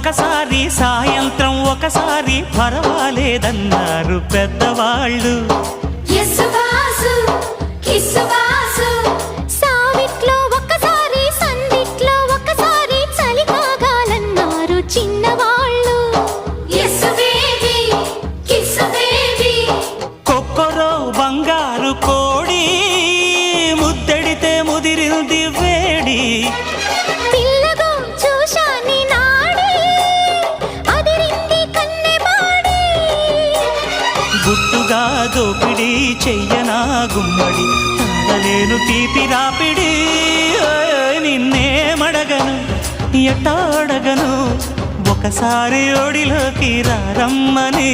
ఒకసారి సాయంత్రం ఒకసారి పర్వాలేదన్నారు పెద్దవాళ్ళు. సావిట్లో ఒకసారి సందిట్లో ఒకసారి చలి కాగాలన్నారు చిన్నవాళ్ళు. కొక్కరో బంగారు కోడి ముద్దడితే ముదిరింది వేడి. పిల్లగో చూశాని నాడి అదిరింది కన్నెమాడి. గుట్టుగా దోపిడి చెయ్యనా గుమ్మడి తాళలేను తీపి రాపిడి. నిన్నేమడగను ఎట్టాడగను ఒకసారి ఒడిలోకి రమ్మని.